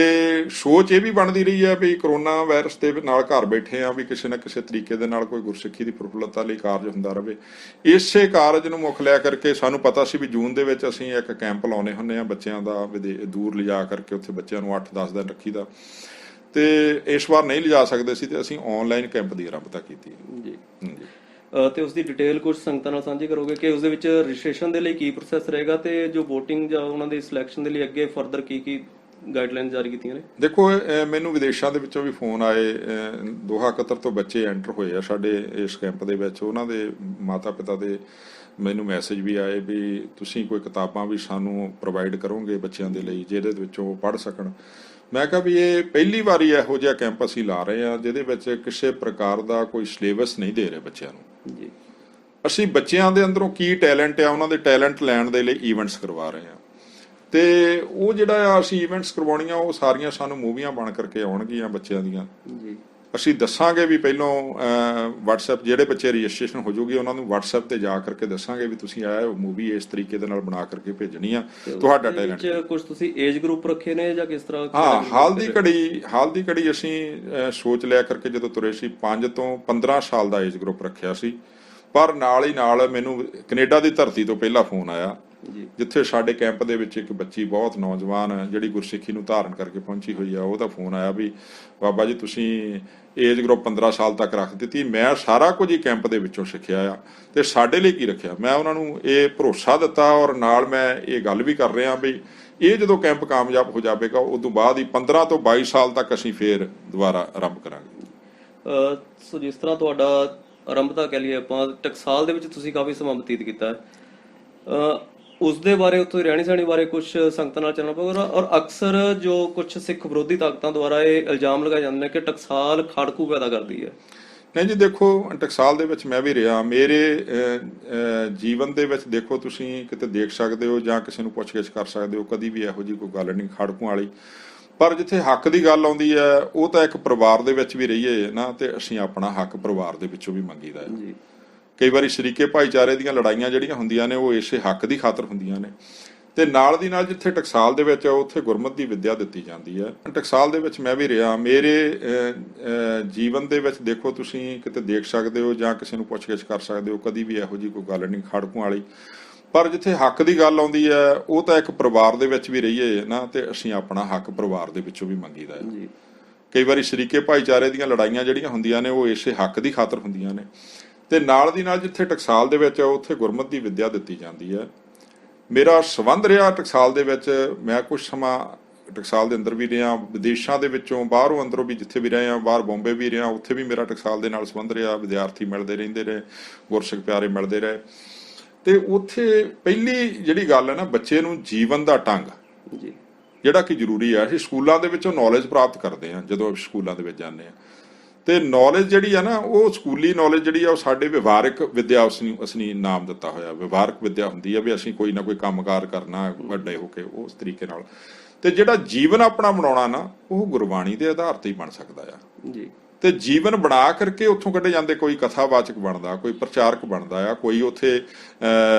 ਸੋਚ ਇਹ ਵੀ ਬਣਦੀ ਰਹੀ ਹੈ ਵੀ ਕਰੋਨਾ ਵਾਇਰਸ ਦੇ ਨਾਲ ਘਰ ਬੈਠੇ ਆ, ਵੀ ਕਿਸੇ ਨਾ ਕਿਸੇ ਤਰੀਕੇ ਦੇ ਨਾਲ ਕੋਈ ਗੁਰਸਿੱਖੀ ਦੀ ਪ੍ਰਫੁੱਲਤਾ ਲਈ ਕਾਰਜ ਹੁੰਦਾ ਰਹੇ। ਇਸੇ ਕਾਰਜ ਨੂੰ ਮੁੱਖ ਲਿਆ ਕਰਕੇ ਸਾਨੂੰ ਪਤਾ ਸੀ ਵੀ ਜੂਨ ਦੇ ਵਿੱਚ ਅਸੀਂ ਇੱਕ ਕੈਂਪ ਲਾਉਣੇ ਹੁੰਦੇ ਆ ਬੱਚਿਆਂ ਦਾ, ਦੂਰ ਲਿਜਾ ਕਰਕੇ ਉੱਥੇ ਬੱਚਿਆਂ ਨੂੰ 8-10 ਦਿਨ ਰੱਖੀਦਾ। ਤੇ ਇਸ ਵਾਰ ਨਹੀਂ ਲਿਜਾ ਸਕਦੇ ਸੀ ਤੇ ਅਸੀਂ ਆਨਲਾਈਨ ਕੈਂਪ ਦੀ ਆਰੰਭਤਾ ਕੀਤੀ ਜੀ। ਤੇ ਉਸ ਦੀ ਡਿਟੇਲ ਕੁਝ ਸੰਗਤਾਂ ਨਾਲ ਸਾਂਝੀ ਕਰੋਗੇ ਕਿ ਉਸ ਦੇ ਵਿੱਚ ਰਜਿਸਟ੍ਰੇਸ਼ਨ ਦੇ ਲਈ ਕੀ ਪ੍ਰੋਸੈਸ ਰਹੇਗਾ ਤੇ ਜੋ VOTING ਜਾਂ ਉਹਨਾਂ ਦੀ ਸਿਲੈਕਸ਼ਨ ਦੇ ਲਈ ਅੱਗੇ ਫਰਦਰ ਕੀ ਗਾਈਡਲਾਈਨਸ ਜਾਰੀ ਕੀਤੀਆਂ ਨੇ? ਦੇਖੋ, ਮੈਨੂੰ ਵਿਦੇਸ਼ਾਂ ਦੇ ਵਿੱਚੋਂ ਵੀ ਫੋਨ ਆਏ। ਦੋਹਾ ਕਤਰ ਤੋਂ ਬੱਚੇ ਐਂਟਰ ਹੋਏ ਆ ਸਾਡੇ ਇਸ ਕੈਂਪ ਦੇ ਵਿੱਚ। ਉਹਨਾਂ ਦੇ ਮਾਤਾ ਪਿਤਾ ਦੇ ਮੈਨੂੰ ਮੈਸੇਜ ਵੀ ਆਏ ਵੀ ਤੁਸੀਂ ਕੋਈ ਕਿਤਾਬਾਂ ਵੀ ਸਾਨੂੰ ਪ੍ਰੋਵਾਈਡ ਕਰੋਗੇ ਬੱਚਿਆਂ ਦੇ ਲਈ ਜਿਹਦੇ ਵਿੱਚੋਂ ਉਹ ਪੜ੍ਹ ਸਕਣ। ਮੈਂ ਕਿਹਾ ਵੀ ਇਹ ਪਹਿਲੀ ਵਾਰੀ ਇਹੋ ਜਿਹਾ ਕੈਂਪ ਅਸੀਂ ਲਾ ਰਹੇ ਹਾਂ ਜਿਹਦੇ ਵਿੱਚ ਕਿਸੇ ਪ੍ਰਕਾਰ ਦਾ ਕੋਈ ਸਿਲੇਬਸ ਨਹੀਂ ਦੇ ਰਹੇ ਬੱਚਿਆਂ ਨੂੰ ਜੀ। ਅਸੀਂ ਬੱਚਿਆਂ ਦੇ ਅੰਦਰੋਂ ਕੀ ਟੈਲੈਂਟ ਆ, ਉਹਨਾਂ ਦੇ ਟੈਲੈਂਟ ਲੈਣ ਦੇ ਲਈ ਈਵੈਂਟਸ ਕਰਵਾ ਰਹੇ ਹਾਂ। ਤੇ ਉਹ ਜਿਹੜਾ ਆ ਅਸੀਂ ਈਵੈਂਟਸ ਕਰਵਾਉਣੀਆਂ, ਉਹ ਸਾਰੀਆਂ ਸਾਨੂੰ ਮੂਵੀਆਂ ਬਣ ਕਰਕੇ ਆਉਣਗੀਆਂ ਬੱਚਿਆਂ ਦੀਆਂ ਜੀ। ਅਸੀਂ ਦੱਸਾਂਗੇ ਵੀ ਪਹਿਲੋਂ WhatsApp ਜਿਹੜੇ ਬੱਚੇ ਰਜਿਸਟ੍ਰੇਸ਼ਨ ਹੋ ਜੂਗੀ ਉਹਨਾਂ ਨੂੰ WhatsApp ਤੇ ਜਾ ਕਰਕੇ ਦੱਸਾਂਗੇ ਵੀ ਤੁਸੀਂ ਆਹ ਮੂਵੀ ਇਸ ਤਰੀਕੇ ਦੇ ਨਾਲ ਬਣਾ ਕਰਕੇ ਭੇਜਣੀ ਆ। ਤੁਹਾਡਾ ਟੈਲੈਂਟ ਕੁਝ ਤੁਸੀਂ ਏਜ ਗਰੁੱਪ ਰੱਖੇ ਨੇ ਜਾਂ ਕਿਸ ਤਰ੍ਹਾਂ? ਹਾਂ, ਹਾਲ ਦੀ ਘੜੀ ਅਸੀਂ ਸੋਚ ਲਿਆ ਕਰਕੇ ਜਦੋਂ ਤੁਰੇ ਸੀ 5 ਤੋਂ 15 ਸਾਲ ਦਾ ਏਜ ਗਰੁੱਪ ਰੱਖਿਆ ਸੀ। ਪਰ ਨਾਲ ਹੀ ਨਾਲ ਮੈਨੂੰ ਕੈਨੇਡਾ ਦੀ ਧਰਤੀ ਤੋਂ ਪਹਿਲਾ ਫੋਨ ਆਇਆ ਜਿੱਥੇ ਸਾਡੇ ਕੈਂਪ ਦੇ ਵਿੱਚ ਇੱਕ ਬੱਚੀ ਬਹੁਤ ਨੌਜਵਾਨ ਜਿਹੜੀ ਗੁਰਸਿੱਖੀ ਨੂੰ ਧਾਰਨ ਕਰਕੇ ਪਹੁੰਚੀ ਹੋਈ ਆ, ਉਹਦਾ ਫੋਨ ਆਇਆ ਵੀ ਬਾਬਾ ਜੀ ਤੁਸੀਂ ਏਜ ਗਰੁੱਪ 15 ਸਾਲ ਤੱਕ ਰੱਖ ਦਿੱਤੀ। ਮੈਂ ਸਾਰਾ ਕੁਝ ਹੀ ਕੈਂਪ ਦੇ ਵਿੱਚੋਂ ਸਿੱਖਿਆ ਆ ਤੇ ਸਾਡੇ ਲਈ ਕੀ ਰੱਖਿਆ। ਮੈਂ ਉਹਨਾਂ ਨੂੰ ਇਹ ਭਰੋਸਾ ਦਿੱਤਾ ਔਰ ਨਾਲ ਮੈਂ ਇਹ ਗੱਲ ਵੀ ਕਰ ਰਿਹਾ ਵੀ ਇਹ ਜਦੋਂ ਕੈਂਪ ਕਾਮਯਾਬ ਹੋ ਜਾਵੇਗਾ ਉਦੋਂ ਬਾਅਦ ਹੀ 15 ਤੋਂ 22 ਸਾਲ ਤੱਕ ਅਸੀਂ ਫੇਰ ਦੁਬਾਰਾ ਆਰੰਭ ਕਰਾਂਗੇ। ਸੋ ਜਿਸ ਤਰ੍ਹਾਂ ਤੁਹਾਡਾ ਆਰੰਭਤਾ ਕਹਿ ਲਈਏ ਆਪਾਂ, ਟਕਸਾਲ ਦੇ ਵਿੱਚ ਤੁਸੀਂ ਕਾਫੀ ਸਮਾਂ ਬਤੀਤ ਕੀਤਾ ਹੈ, ਉਸ ਦੇ ਬਾਰੇ, ਉੱਥੋਂ ਰਹਿਣੀ ਸਹਿਣੀ ਬਾਰੇ ਕੁਝ ਸੰਗਤਾਂ ਨਾਲ ਚੱਲਣਾ ਪਵੇਗਾ। ਔਰ ਅਕਸਰ ਜੋ ਕੁਝ ਸਿੱਖ ਵਿਰੋਧੀ ਤਾਕਤਾਂ ਦੁਆਰਾ ਇਹ ਇਲਜ਼ਾਮ ਲਗਾਏ ਜਾਂਦੇ ਨੇ ਕਿ ਟਕਸਾਲ ਖਾੜਕੂ ਪੈਦਾ ਕਰਦੀ ਹੈ। ਨਹੀਂ ਜੀ, ਦੇਖੋ ਟਕਸਾਲ ਦੇ ਵਿੱਚ ਮੈਂ ਵੀ ਰਿਹਾ। ਮੇਰੇ ਜੀਵਨ ਦੇ ਵਿੱਚ ਦੇਖੋ ਤੁਸੀਂ ਕਿਤੇ ਦੇਖ ਸਕਦੇ ਹੋ ਜਾਂ ਕਿਸੇ ਨੂੰ ਪੁੱਛ-ਗਿੱਛ ਕਰ ਸਕਦੇ ਹੋ, ਕਦੀ ਵੀ ਇਹੋ ਜਿਹੀ ਕੋਈ ਗੱਲ ਨਹੀਂ ਖਾੜਕੂਆਂ ਵਾਲੀ। ਪਰ ਜਿੱਥੇ ਹੱਕ ਦੀ ਗੱਲ ਆਉਂਦੀ ਹੈ ਉਹ ਤਾਂ ਇੱਕ ਪਰਿਵਾਰ ਦੇ ਵਿੱਚ ਵੀ ਰਹੀਏ ਨਾ, ਤੇ ਅਸੀਂ ਆਪਣਾ ਹੱਕ ਪਰਿਵਾਰ ਦੇ ਵਿੱਚੋਂ ਵੀ ਮੰਗੀਦਾ ਹੈ। ਕਈ ਵਾਰੀ ਸ਼ਰੀਕੇ ਭਾਈਚਾਰੇ ਦੀਆਂ ਲੜਾਈਆਂ ਜਿਹੜੀਆਂ ਹੁੰਦੀਆਂ ਨੇ ਉਹ ਇਸੇ ਹੱਕ ਦੀ ਖਾਤਰ ਹੁੰਦੀਆਂ ਨੇ। ਤੇ ਨਾਲ ਦੀ ਨਾਲ ਜਿੱਥੇ ਟਕਸਾਲ ਦੇ ਵਿੱਚ ਉੱਥੇ ਗੁਰਮਤਿ ਦੀ ਵਿੱਦਿਆ ਦਿੱਤੀ ਜਾਂਦੀ ਹੈ। ਟਕਸਾਲ ਦੇ ਵਿੱਚ ਮੈਂ ਵੀ ਰਿਹਾ। ਮੇਰੇ ਜੀਵਨ ਦੇ ਵਿੱਚ ਦੇਖੋ ਤੁਸੀਂ ਕਿਤੇ ਦੇਖ ਸਕਦੇ ਹੋ ਜਾਂ ਕਿਸੇ ਨੂੰ ਪੁੱਛ-ਗਿੱਛ ਕਰ ਸਕਦੇ ਹੋ, ਕਦੀ ਵੀ ਇਹੋ ਜਿਹੀ ਕੋਈ ਗੱਲ ਨਹੀਂ ਖਾੜਕੂਆਂ ਵਾਲੀ। ਪਰ ਜਿੱਥੇ ਹੱਕ ਦੀ ਗੱਲ ਆਉਂਦੀ ਹੈ ਉਹ ਤਾਂ ਇੱਕ ਪਰਿਵਾਰ ਦੇ ਵਿੱਚ ਵੀ ਰਹੀਏ ਨਾ, ਤੇ ਅਸੀਂ ਆਪਣਾ ਹੱਕ ਪਰਿਵਾਰ ਦੇ ਵਿੱਚੋਂ ਵੀ ਮੰਗੀਦਾ ਹੈ। ਕਈ ਵਾਰੀ ਸ਼ਰੀਕੇ ਭਾਈਚਾਰੇ ਦੀਆਂ ਲੜਾਈਆਂ ਜਿਹੜੀਆਂ ਹੁੰਦੀਆਂ ਨੇ ਉਹ ਇਸੇ ਹੱਕ ਦੀ ਖਾਤਰ ਹੁੰਦੀਆਂ ਨੇ। ਤੇ ਨਾਲ ਦੀ ਨਾਲ ਜਿੱਥੇ ਟਕਸਾਲ ਦੇ ਵਿੱਚ ਉੱਥੇ ਗੁਰਮਤਿ ਦੀ ਵਿੱਦਿਆ ਦਿੱਤੀ ਜਾਂਦੀ ਹੈ। ਮੇਰਾ ਸੰਬੰਧ ਰਿਹਾ ਟਕਸਾਲ ਦੇ ਵਿੱਚ। ਮੈਂ ਕੁਝ ਸਮਾਂ ਟਕਸਾਲ ਦੇ ਅੰਦਰ ਵੀ ਰਿਹਾ, ਵਿਦੇਸ਼ਾਂ ਦੇ ਵਿੱਚੋਂ ਬਾਹਰੋਂ ਅੰਦਰੋਂ ਵੀ ਜਿੱਥੇ ਵੀ ਰਹੇ ਹਾਂ, ਬਾਹਰ ਬੰਬੇ ਵੀ ਰਿਹਾ, ਉੱਥੇ ਵੀ ਮੇਰਾ ਟਕਸਾਲ ਦੇ ਨਾਲ ਸੰਬੰਧ ਰਿਹਾ। ਵਿਦਿਆਰਥੀ ਮਿਲਦੇ ਰਹਿੰਦੇ ਰਹੇ, ਗੁਰਸਿੱਖ ਪਿਆਰੇ ਮਿਲਦੇ ਰਹੇ। ਤੇ ਉੱਥੇ ਪਹਿਲੀ ਜਿਹੜੀ ਗੱਲ ਹੈ ਨਾ, ਬੱਚੇ ਨੂੰ ਜੀਵਨ ਦਾ ਢੰਗ ਜਿਹੜਾ ਕਿ ਜ਼ਰੂਰੀ ਹੈ। ਅਸੀਂ ਸਕੂਲਾਂ ਦੇ ਵਿੱਚੋਂ ਨੌਲੇਜ ਪ੍ਰਾਪਤ ਕਰਦੇ ਹਾਂ ਜਦੋਂ ਸਕੂਲਾਂ ਦੇ ਵਿੱਚ ਜਾਂਦੇ ਹਾਂ, ਤੇ ਨੌਲੇਜ ਜਿਹੜੀ ਆ ਨਾ ਉਹ ਸਕੂਲੀ ਨੌਲੇਜ ਜਿਹੜੀ ਆ ਉਹ ਸਾਡੇ ਵਿਵਹਾਰਿਕ ਵਿੱਦਿਆ ਅਸੀਂ ਨਾਮ ਦਿੱਤਾ ਹੋਇਆ। ਵਿਵਹਾਰਿਕ ਵਿੱਦਿਆ ਹੁੰਦੀ ਆ ਵੀ ਅਸੀਂ ਕੋਈ ਨਾ ਕੋਈ ਕੰਮਕਾਰ ਕਰਨਾ ਵੱਡੇ ਹੋ ਕੇ ਉਸ ਤਰੀਕੇ ਨਾਲ। ਤੇ ਜਿਹੜਾ ਜੀਵਨ ਆਪਣਾ ਬਣਾਉਣਾ ਨਾ ਉਹ ਗੁਰਬਾਣੀ ਦੇ ਆਧਾਰ ਤੇ ਹੀ ਬਣ ਸਕਦਾ ਆ ਜੀ। ਤੇ ਜੀਵਨ ਬਣਾ ਕਰਕੇ ਉੱਥੋਂ ਕੱਢੇ ਜਾਂਦੇ, ਕੋਈ ਕਥਾਵਾਚਕ ਬਣਦਾ, ਕੋਈ ਪ੍ਰਚਾਰਕ ਬਣਦਾ ਆ, ਕੋਈ ਉੱਥੇ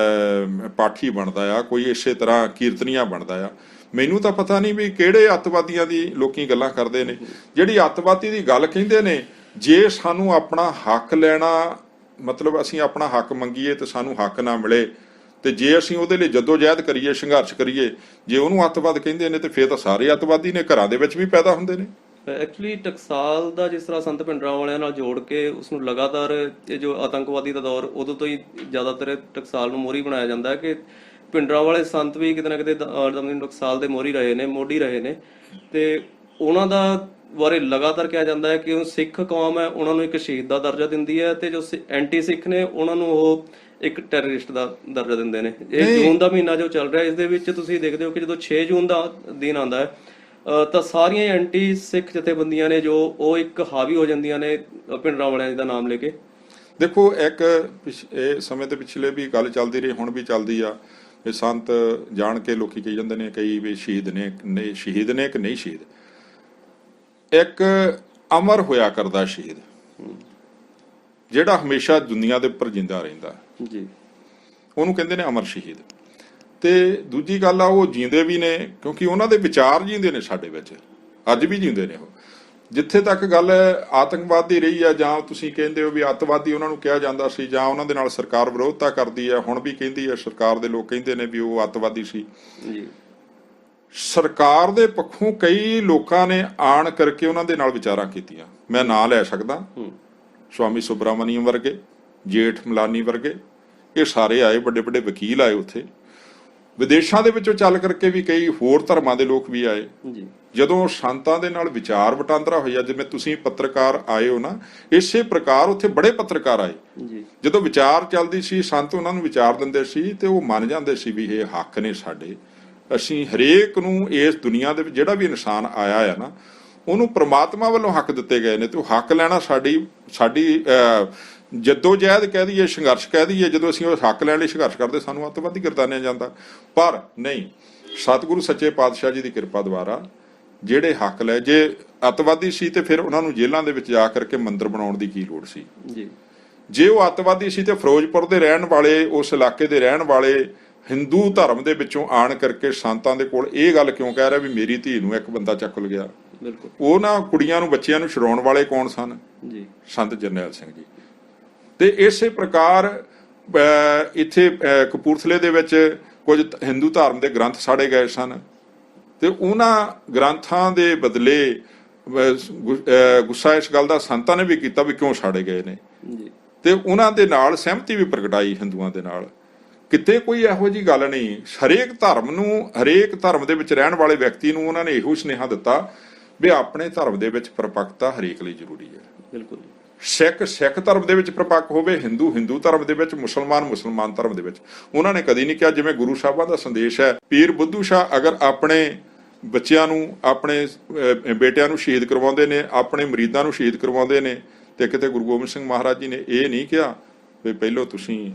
ਪਾਠੀ ਬਣਦਾ ਆ, ਕੋਈ ਇਸੇ ਤਰ੍ਹਾਂ ਕੀਰਤਨੀਆ ਬਣਦਾ ਆ। ਮੈਨੂੰ ਤਾਂ ਪਤਾ ਨਹੀਂ ਵੀ ਕਿਹੜੇ ਅੱਤਵਾਦੀਆਂ ਦੀ ਲੋਕੀ ਗੱਲਾਂ ਕਰਦੇ ਨੇ। ਜਿਹੜੀ ਅੱਤਵਾਦੀ ਦੀ ਗੱਲ ਕਹਿੰਦੇ ਨੇ, ਜੇ ਸਾਨੂੰ ਆਪਣਾ ਹੱਕ ਲੈਣਾ, ਮਤਲਬ ਅਸੀਂ ਆਪਣਾ ਹੱਕ ਮੰਗੀਏ ਤੇ ਸਾਨੂੰ ਹੱਕ ਨਾ ਮਿਲੇ, ਤੇ ਜੇ ਅਸੀਂ ਉਹਦੇ ਲਈ ਜਦੋਜਹਿਦ ਕਰੀਏ, ਸੰਘਰਸ਼ ਕਰੀਏ, ਜੇ ਉਹਨੂੰ ਅੱਤਵਾਦ ਕਹਿੰਦੇ ਨੇ ਤੇ ਫਿਰ ਤਾਂ ਸਾਰੇ ਅੱਤਵਾਦੀ ਨੇ, ਘਰਾਂ ਦੇ ਵਿੱਚ ਵੀ ਪੈਦਾ ਹੁੰਦੇ ਨੇ। ਐਕਚੁਅਲੀ ਟਕਸਾਲ ਦਾ ਜਿਸ ਤਰ੍ਹਾਂ ਸੰਤ ਭਿੰਡਰਾਂ ਵਾਲਿਆਂ ਨਾਲ ਜੋੜ ਕੇ ਉਸ ਨੂੰ ਲਗਾਤਾਰ ਇਹ ਜੋ ਆਤੰਕਵਾਦੀ ਦਾ ਦੌਰ ਉਦੋਂ ਤੋਂ ਹੀ ਜ਼ਿਆਦਾਤਰ ਟਕਸਾਲ ਨੂੰ ਮੋਹਰੀ ਬਣਾਇਆ ਜਾਂਦਾ ਹੈ ਕਿ ਭਿੰਡਰਾਂ ਵਾਲੇ ਸੰਤ ਵੀ ਕਿਤੇ ਨਾ ਕਿਤੇ ਟਕਸਾਲ ਦੇ ਮੋਹਰੀ ਰਹੇ ਨੇ, ਮੋਢੀ ਰਹੇ ਨੇ, ਤੇ ਉਹਨਾਂ ਦਾ ਬਾਰੇ ਲਗਾਤਾਰ ਕਿਹਾ ਜਾਂਦਾ ਹੈ ਕਿ ਉਹ ਸਿੱਖ ਕੌਮ ਹੈ, ਉਹਨਾਂ ਨੂੰ ਇੱਕ ਸ਼ਹੀਦ ਦਾ ਦਰਜਾ ਦਿੰਦੀ ਹੈ, ਤੇ ਜੋ ਐਂਟੀ ਸਿੱਖ ਨੇ ਉਹਨਾਂ ਨੂੰ ਉਹ ਇੱਕ ਟੈਰਰਿਸਟ ਦਾ ਦਰਜਾ ਦਿੰਦੇ ਨੇ। ਇਹ ਜੂਨ ਦਾ ਮਹੀਨਾ ਜੋ ਚੱਲ ਰਿਹਾ, ਇਸ ਦੇ ਵਿੱਚ ਤੁਸੀਂ ਦੇਖਦੇ ਹੋ ਕਿ ਜਦੋਂ 6 ਜੂਨ ਦਾ ਦਿਨ ਆਉਂਦਾ ਹੈ ਤਾਂ ਸਾਰੀਆਂ ਐਂਟੀ ਸਿੱਖ ਜਥੇਬੰਦੀਆਂ ਨੇ ਜੋ ਉਹ ਇੱਕ ਹਾਵੀ ਹੋ ਜਾਂਦੀਆਂ ਨੇ ਭਿੰਡਰਾਂ ਵਾਲਿਆਂ ਦਾ ਨਾਮ ਲੈ ਕੇ। ਦੇਖੋ, ਇੱਕ ਇਹ ਸਮੇਂ ਦੇ ਪਿਛਲੇ ਵੀ ਗੱਲ ਚੱਲਦੀ ਰਹੀ, ਹੁਣ ਵੀ ਚੱਲਦੀ ਆ ਵੀ ਸੰਤ ਜਾਣ ਕੇ ਲੋਕੀ ਕਹੀ ਜਾਂਦੇ ਨੇ ਕਈ ਵੀ ਸ਼ਹੀਦ ਨੇ ਕਿ ਨਹੀਂ ਸ਼ਹੀਦ। ਇੱਕ ਅਮਰ ਹੋਇਆ ਕਰਦਾ ਸ਼ਹੀਦ ਜਿਹੜਾ ਹਮੇਸ਼ਾ ਦੁਨੀਆ ਦੇ ਉੱਪਰ ਜਿੰਦਾ ਰਹਿੰਦਾ ਜੀ, ਉਹਨੂੰ ਕਹਿੰਦੇ ਨੇ ਅਮਰ ਸ਼ਹੀਦ। ਤੇ ਦੂਜੀ ਗੱਲ ਆ, ਉਹ ਜੀਂਦੇ ਵੀ ਨੇ ਕਿਉਂਕਿ ਉਹਨਾਂ ਦੇ ਵਿਚਾਰ ਜੀਂਦੇ ਨੇ ਸਾਡੇ ਵਿੱਚ, ਅੱਜ ਵੀ ਜੀਂਦੇ ਨੇ ਉਹ। ਜਿੱਥੇ ਤੱਕ ਗੱਲ ਆਤੰਕਵਾਦ ਦੀ ਰਹੀ ਆ, ਜਾਂ ਤੁਸੀਂ ਕਹਿੰਦੇ ਹੋ ਵੀ ਅੱਤਵਾਦੀ ਉਹਨਾਂ ਨੂੰ ਕਿਹਾ ਜਾਂਦਾ ਸੀ, ਜਾਂ ਉਹਨਾਂ ਦੇ ਨਾਲ ਸਰਕਾਰ ਵਿਰੋਧਤਾ ਕਰਦੀ ਹੈ, ਹੁਣ ਵੀ ਕਹਿੰਦੀ ਹੈ ਸਰਕਾਰ ਦੇ ਲੋਕ ਕਹਿੰਦੇ ਨੇ ਵੀ ਉਹ ਅੱਤਵਾਦੀ ਸੀ ਜੀ। ਸਰਕਾਰ ਦੇ ਪੱਖੋਂ ਕਈ ਲੋਕਾਂ ਨੇ ਆਣ ਕਰਕੇ ਉਹਨਾਂ ਦੇ ਨਾਲ ਵਿਚਾਰਾਂ ਕੀਤੀਆਂ। ਮੈਂ ਨਾਂ ਲੈ ਸਕਦਾ, ਸਵਾਮੀ ਸੁਬਰਾਮਨੀਅਮ ਵਰਗੇ, ਜੇਠ ਮਲਾਨੀ ਵਰਗੇ, ਇਹ ਸਾਰੇ ਆਏ, ਵੱਡੇ ਵੱਡੇ ਵਕੀਲ ਆਏ ਉੱਥੇ। ਵਿਦੇਸ਼ਾਂ ਦੇ ਵਿੱਚੋਂ ਚੱਲ ਕਰਕੇ ਵੀ ਕਈ ਹੋਰ ਧਰਮਾਂ ਦੇ ਲੋਕ ਵੀ ਆਏ। ਜਦੋਂ ਸੰਤਾਂ ਦੇ ਨਾਲ ਵਿਚਾਰ ਵਟਾਂਦਰਾ ਹੋਇਆ, ਜਿਵੇਂ ਤੁਸੀਂ ਪੱਤਰਕਾਰ ਆਏ ਹੋ ਨਾ, ਇਸੇ ਪ੍ਰਕਾਰ ਉੱਥੇ ਬੜੇ ਪੱਤਰਕਾਰ ਆਏ। ਜਦੋਂ ਵਿਚਾਰ ਚੱਲਦੀ ਸੀ, ਸੰਤ ਉਹਨਾਂ ਨੂੰ ਵਿਚਾਰ ਦਿੰਦੇ ਸੀ ਤੇ ਉਹ ਮੰਨ ਜਾਂਦੇ ਸੀ ਵੀ ਇਹ ਹੱਕ ਨੇ ਸਾਡੇ। ਅਸੀਂ ਹਰੇਕ ਨੂੰ ਇਸ ਦੁਨੀਆ ਦੇ ਵਿੱਚ ਜਿਹੜਾ ਵੀ ਇਨਸਾਨ ਆਇਆ ਹੈ ਨਾ, ਉਹਨੂੰ ਪ੍ਰਮਾਤਮਾ ਵੱਲੋਂ ਹੱਕ ਦਿੱਤੇ ਗਏ ਨੇ, ਤੇ ਉਹ ਹੱਕ ਲੈਣਾ ਸਾਡੀ ਜਦੋਜਹਿਦ ਕਹਿ ਦਈਏ, ਸੰਘਰਸ਼ ਕਹਿ ਦਈਏ। ਜਦੋਂ ਅਸੀਂ ਉਹ ਹੱਕ ਲੈਣ ਲਈ ਸੰਘਰਸ਼ ਕਰਦੇ, ਸਾਨੂੰ ਅੱਤਵਾਦੀ ਕਰਤਾਨਿਆ ਜਾਂਦਾ। ਪਰ ਨਹੀਂ, ਸਤਿਗੁਰੂ ਸੱਚੇ ਪਾਤਸ਼ਾਹ ਜੀ ਦੀ ਕਿਰਪਾ ਦੁਆਰਾ ਜਿਹੜੇ ਹੱਕ ਲੈ, ਜੇ ਅੱਤਵਾਦੀ ਸੀ ਤੇ ਫਿਰ ਉਹਨਾਂ ਨੂੰ ਜੇਲ੍ਹਾਂ ਦੇ ਵਿੱਚ ਜਾ ਕਰਕੇ ਮੰਦਿਰ ਬਣਾਉਣ ਦੀ ਕੀ ਲੋੜ ਸੀ ਜੀ। ਜੇ ਉਹ ਅੱਤਵਾਦੀ ਸੀ ਤੇ ਫਿਰੋਜ਼ਪੁਰ ਦੇ ਰਹਿਣ ਵਾਲੇ, ਉਸ ਇਲਾਕੇ ਦੇ ਰਹਿਣ ਵਾਲੇ ਹਿੰਦੂ ਧਰਮ ਦੇ ਵਿੱਚੋਂ ਆਣ ਕਰਕੇ ਸੰਤਾਂ ਦੇ ਕੋਲ ਇਹ ਗੱਲ ਕਿਉਂ ਕਹਿ ਰਿਹਾ ਵੀ ਮੇਰੀ ਧੀ ਨੂੰ ਇੱਕ ਬੰਦਾ ਚੱਕ ਲਿਆ? ਉਹ ਨਾ ਕੁੜੀਆਂ ਨੂੰ, ਬੱਚਿਆਂ ਨੂੰ ਛਡਾਉਣ ਵਾਲੇ ਕੌਣ ਸਨ ਜੀ? ਸੰਤ ਜਰਨੈਲ ਸਿੰਘ ਜੀ। ਤੇ ਇਸੇ ਪ੍ਰਕਾਰ ਇੱਥੇ ਕਪੂਰਥਲੇ ਦੇ ਵਿੱਚ ਕੁਝ ਹਿੰਦੂ ਧਰਮ ਦੇ ਗ੍ਰੰਥ ਸਾੜੇ ਗਏ ਸਨ, ਤੇ ਉਹਨਾਂ ਗ੍ਰੰਥਾਂ ਦੇ ਬਦਲੇ ਗੁੱਸਾ ਇਸ ਗੱਲ ਦਾ ਸੰਤਾਂ ਨੇ ਵੀ ਕੀਤਾ ਵੀ ਕਿਉਂ ਸਾੜੇ ਗਏ ਨੇ, ਤੇ ਉਹਨਾਂ ਦੇ ਨਾਲ ਸਹਿਮਤੀ ਵੀ ਪ੍ਰਗਟਾਈ ਹਿੰਦੂਆਂ ਦੇ ਨਾਲ। ਕਿਤੇ ਕੋਈ ਇਹੋ ਜਿਹੀ ਗੱਲ ਨਹੀਂ। ਹਰੇਕ ਧਰਮ ਨੂੰ, ਹਰੇਕ ਧਰਮ ਦੇ ਵਿੱਚ ਰਹਿਣ ਵਾਲੇ ਵਿਅਕਤੀ ਨੂੰ ਉਹਨਾਂ ਨੇ ਇਹੋ ਸੁਨੇਹਾ ਦਿੱਤਾ ਵੀ ਆਪਣੇ ਧਰਮ ਦੇ ਵਿੱਚ ਪਰਪੱਕਤਾ ਹਰੇਕ ਲਈ ਜ਼ਰੂਰੀ ਹੈ। ਬਿਲਕੁਲ। ਸਿੱਖ ਧਰਮ ਦੇ ਵਿੱਚ ਪਰਪੱਕ ਹੋਵੇ, ਹਿੰਦੂ ਧਰਮ ਦੇ ਵਿੱਚ, ਮੁਸਲਮਾਨ ਧਰਮ ਦੇ ਵਿੱਚ। ਉਹਨਾਂ ਨੇ ਕਦੀ ਨਹੀਂ ਕਿਹਾ, ਜਿਵੇਂ ਗੁਰੂ ਸਾਹਿਬਾਂ ਦਾ ਸੰਦੇਸ਼ ਹੈ, ਪੀਰ ਬੁੱਧੂ ਸ਼ਾਹ ਅਗਰ ਆਪਣੇ ਬੱਚਿਆਂ ਨੂੰ, ਆਪਣੇ ਬੇਟਿਆਂ ਨੂੰ ਸ਼ਹੀਦ ਕਰਵਾਉਂਦੇ ਨੇ, ਆਪਣੇ ਮਰੀਦਾਂ ਨੂੰ ਸ਼ਹੀਦ ਕਰਵਾਉਂਦੇ ਨੇ, ਤੇ ਕਿਤੇ ਗੁਰੂ ਗੋਬਿੰਦ ਸਿੰਘ ਮਹਾਰਾਜ ਜੀ ਨੇ ਇਹ ਨਹੀਂ ਕਿਹਾ ਵੀ ਪਹਿਲਾਂ ਤੁਸੀਂ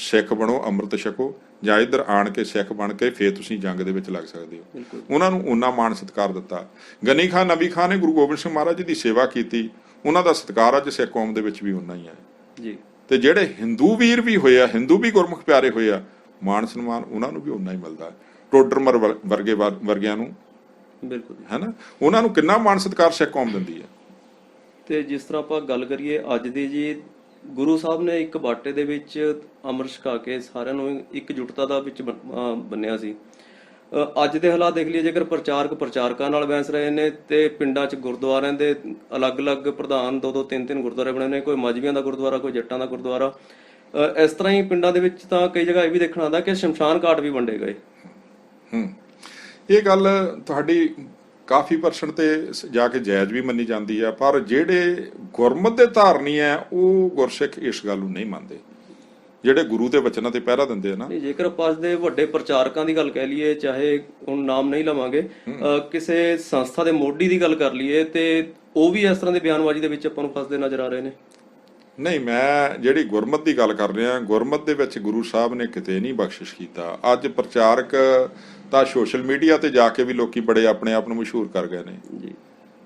ਸਿੱਖ ਬਣੋ, ਅੰਮ੍ਰਿਤ ਛਕੋ, ਜਾਂ ਇੱਧਰ ਆਣ ਕੇ ਸਿੱਖ ਬਣ ਕੇ ਫੇਰ ਤੁਸੀਂ ਜੰਗ ਦੇ ਵਿੱਚ ਲੱਗ ਸਕਦੇ ਹੋ। ਉਹਨਾਂ ਨੂੰ ਓਨਾ ਮਾਣ ਸਤਿਕਾਰ ਦਿੱਤਾ। ਗਨੀ ਖਾਨ, ਨਬੀ ਖਾਨ ਨੇ ਗੁਰੂ ਗੋਬਿੰਦ ਸਿੰਘ ਮਹਾਰਾਜ ਜੀ ਦੀ ਸੇਵਾ ਕੀਤੀ, ਉਹਨਾਂ ਦਾ ਸਤਿਕਾਰ ਅੱਜ ਸਿੱਖ ਕੌਮ ਦੇ ਵਿੱਚ ਵੀ ਓਨਾ ਹੀ ਹੈ ਜੀ। ਤੇ ਜਿਹੜੇ ਹਿੰਦੂ ਵੀਰ ਵੀ ਹੋਏ ਆ, ਹਿੰਦੂ ਵੀ ਗੁਰਮੁਖ ਪਿਆਰੇ ਹੋਏ ਆ, ਮਾਣ ਸਨਮਾਨ ਉਹਨਾਂ ਨੂੰ ਵੀ ਓਨਾ ਹੀ ਮਿਲਦਾ। ਟੋਡਰਮਲ ਵਰਗਿਆਂ ਨੂੰ, ਬਿਲਕੁਲ ਹੈ ਨਾ, ਉਹਨਾਂ ਨੂੰ ਕਿੰਨਾ ਮਾਣ ਸਤਿਕਾਰ ਸਿੱਖ ਕੌਮ ਦਿੰਦੀ ਹੈ। ਤੇ ਜਿਸ ਤਰ੍ਹਾਂ ਆਪਾਂ ਗੱਲ ਕਰੀਏ ਅੱਜ ਦੀ ਜੀ, ਗੁਰੂ ਸਾਹਿਬ ਨੇ ਇੱਕ ਬਾਟੇ ਦੇ ਵਿੱਚ ਅੰਮ੍ਰਿਤ ਛਕਾ ਕੇ ਸਾਰਿਆਂ ਨੂੰ ਇਕਜੁੱਟਤਾ ਦਾ ਵਿੱਚ ਬੰਨਿਆ ਸੀ। ਅੱਜ ਦੇ ਹਾਲਾਤ ਦੇਖ ਲਈਏ, ਜੇਕਰ ਪ੍ਰਚਾਰਕਾਂ ਨਾਲ ਬਹਿਸ ਰਹੇ ਨੇ, ਤੇ ਪਿੰਡਾਂ 'ਚ ਗੁਰਦੁਆਰਿਆਂ ਦੇ ਅਲੱਗ-ਅਲੱਗ ਪ੍ਰਧਾਨ 2-2 3-3 ਗੁਰਦੁਆਰੇ ਬਣੇ ਨੇ, ਕੋਈ ਮਜ਼੍ਹਬੀਆਂ ਦਾ ਗੁਰਦੁਆਰਾ, ਕੋਈ ਜੱਟਾਂ ਦਾ ਗੁਰਦੁਆਰਾ। ਇਸ ਤਰ੍ਹਾਂ ਹੀ ਪਿੰਡਾਂ ਦੇ ਵਿੱਚ ਤਾਂ ਕਈ ਜਗ੍ਹਾ ਇਹ ਵੀ ਦੇਖਣ ਆਉਂਦਾ ਕਿ ਸ਼ਮਸ਼ਾਨ ਘਾਟ ਵੀ ਵੰਡੇ ਗਏ। ਇਹ ਗੱਲ ਤੁਹਾਡੀ ਕਾਫੀ ਪਰਸੈਂਟ ਤੇ ਜਾ ਕੇ ਜਾਇਜ਼ ਵੀ ਮੰਨੀ ਜਾਂਦੀ ਆ, ਪਰ ਜਿਹੜੇ ਗੁਰਮਤ ਦੇ ਧਾਰਨੀ ਆ ਉਹ ਗੁਰਸਿੱਖ ਇਸ ਗੱਲ ਨੂੰ ਨਹੀਂ ਮੰਨਦੇ, ਜਿਹੜੇ ਗੁਰੂ ਦੇ ਵਚਨਾਂ ਤੇ ਪਹਿਰਾ ਦਿੰਦੇ ਆ ਨਾ। ਜੇਕਰ ਆਪਾਂ ਦੇ ਵੱਡੇ ਪ੍ਰਚਾਰਕਾਂ ਦੀ ਗੱਲ ਕਹਿ ਲਈਏ, ਚਾਹੇ ਹੁਣ ਨਾਮ ਨਹੀਂ ਲਵਾਂਗੇ, ਕਿਸੇ ਸੰਸਥਾ ਦੇ ਮੋਢੀ ਦੀ ਗੱਲ ਕਰ ਲਈਏ, ਤੇ ਉਹ ਵੀ ਇਸ ਤਰ੍ਹਾਂ ਦੇ ਬਿਆਨਬਾਜ਼ੀ ਦੇ ਵਿੱਚ ਆਪਾਂ ਨੂੰ ਫਸਦੇ ਨਜ਼ਰ ਆ ਰਹੇ ਨੇ। ਨਹੀਂ, ਮੈਂ ਜਿਹੜੀ ਗੁਰਮਤ ਦੀ ਗੱਲ ਕਰ ਰਿਹਾ, ਗੁਰਮਤ ਦੇ ਵਿੱਚ ਗੁਰੂ ਸਾਹਿਬ ਨੇ ਕਿਤੇ ਨਹੀਂ ਬਖਸ਼ਿਸ਼ ਕੀਤਾ। ਅੱਜ ਪ੍ਰਚਾਰਕ ਤਾਂ ਸੋਸ਼ਲ ਮੀਡੀਆ ਤੇ ਜਾ ਕੇ ਵੀ ਲੋਕੀ ਬੜੇ ਆਪਣੇ ਆਪ ਨੂੰ ਮਸ਼ਹੂਰ ਕਰ ਗਏ ਨੇ ਜੀ।